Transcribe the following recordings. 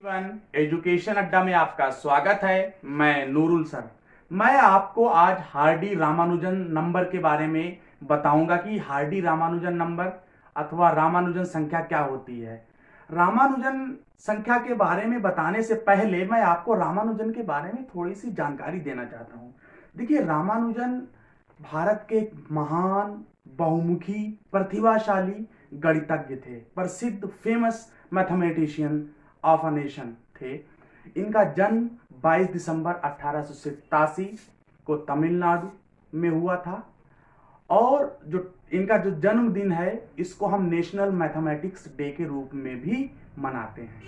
Education अड्डा में आपका स्वागत है। मैं नूरुल सर। मैं आपको आज हार्डी रामानुजन नंबर के बारे में बताऊंगा कि हार्डी रामानुजन नंबर अथवा रामानुजन संख्या क्या होती है। रामानुजन संख्या के बारे में बताने से पहले मैं आपको रामानुजन के बारे में थोड़ी सी जानकारी देना चाहता हूं। देखिए, रामानुजन भारत के एक महान, बहुमुखी, प्रतिभाशाली गणितज्ञ थे। प्रसिद्ध famous mathematician of a nation थे। इनका जन्म 22 दिसंबर 1887 को तमिलनाडु में हुआ था और इनका जो जन्मदिन है इसको हम नेशनल मैथमेटिक्स डे के रूप में भी मनाते हैं।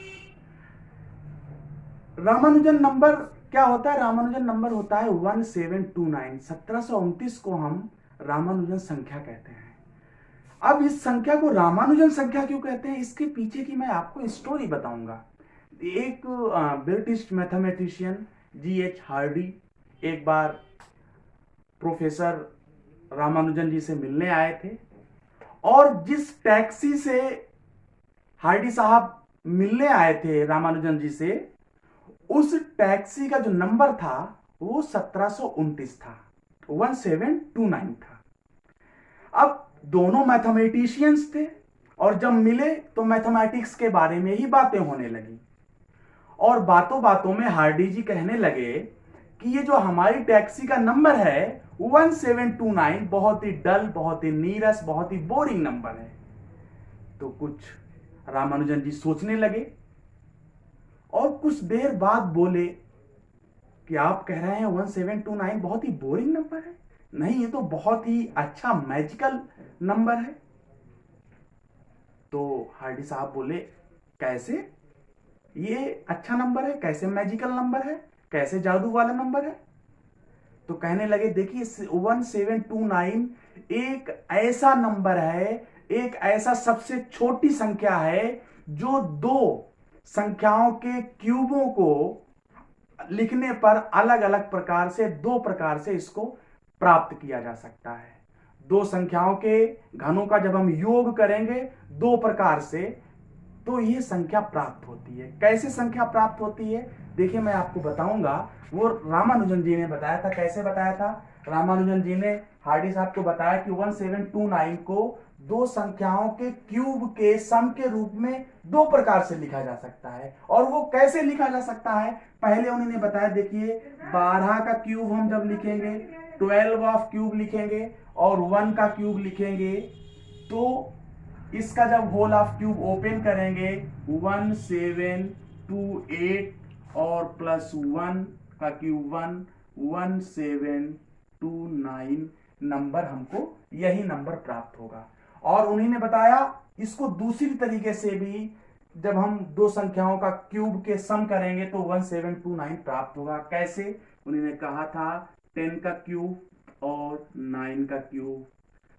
रामानुजन नंबर क्या होता है? रामानुजन नंबर होता है 1729। 1729 को हम रामानुजन संख्या कहते हैं। अब इस संख्या को रामानुजन संख्या क्यों कहते हैं, इसके पीछे की मैं आपको स्टोरी बताऊंगा। एक ब्रिटिश मैथमेटिशियन G.H. हार्डी एक बार प्रोफेसर रामानुजन जी से मिलने आए थे और जिस टैक्सी से हार्डी साहब मिलने आए थे रामानुजन जी से, उस टैक्सी का जो नंबर था वो 1729 था, 1729 था। अब दोनों मैथमेटिशियंस थे और जब मिले तो मैथमेटिक्स के बारे में ही बातें होने लगी और बातों बातों में हार्डी जी कहने लगे कि ये जो हमारी टैक्सी का नंबर है 1729 बहुत ही डल, बहुत ही नीरस, बहुत ही बोरिंग नंबर है। तो कुछ रामानुजन जी सोचने लगे और कुछ देर बाद बोले कि आप कह रहे हैं 1729 बहुत ही बोरिंग नंबर है? नहीं, ये तो बहुत ही अच्छा मैजिकल नंबर है। तो हार्डी साहब बोले, कैसे? ये अच्छा नंबर है, कैसे मैजिकल नंबर है, कैसे जादू वाला नंबर है? तो कहने लगे, देखिए 1729 एक ऐसा नंबर है, एक ऐसा सबसे छोटी संख्या है जो दो संख्याओं के क्यूबों को लिखने पर अलग अलग प्रकार से, दो प्रकार से इसको प्राप्त किया जा सकता है। दो संख्याओं के घनों का जब हम योग करेंगे दो प्रकार से, तो ये संख्या प्राप्त होती है। कैसे संख्या प्राप्त होती है? देखिए, मैं आपको बताऊंगा। वो रामानुजन जी ने बताया था। कैसे बताया था? रामानुजन जी ने हार्डी साहब को बताया कि 1729 को दो संख्याओं के क्यूब के सम के रूप में दो प्रकार से लिखा जा सकता है। और वो कैसे लिखा जा सकता है, पहले उन्होंने बताया। देखिए, 12 का क्यूब हम जब लिखेंगे, 12 ऑफ क्यूब लिखेंगे और 1 का क्यूब लिखेंगे, तो इसका जब होल ऑफ क्यूब ओपन करेंगे 1728 और प्लस 1 का क्यूब 1, 1729 नंबर, हमको यही नंबर प्राप्त होगा। और उन्होंने बताया इसको दूसरी तरीके से भी, जब हम दो संख्याओं का क्यूब के सम करेंगे तो 1729 प्राप्त होगा। कैसे? उन्होंने कहा था 10 का क्यूब और 9 का क्यूब,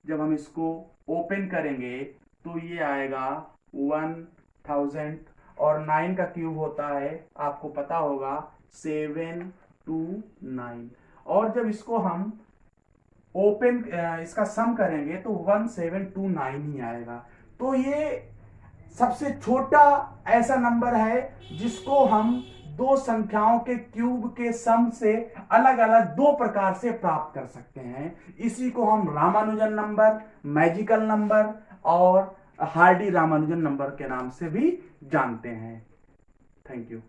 जब हम इसको ओपन करेंगे तो ये आएगा 1000 और 9 का क्यूब होता है, आपको पता होगा, 729। और जब इसको हम ओपन इसका सम करेंगे तो 1729 ही आएगा। तो ये सबसे छोटा ऐसा नंबर है जिसको हम दो संख्याओं के क्यूब के सम से अलग अलग दो प्रकार से प्राप्त कर सकते हैं। इसी को हम रामानुजन नंबर, मैजिकल नंबर और हार्डी रामानुजन नंबर के नाम से भी जानते हैं। Thank you.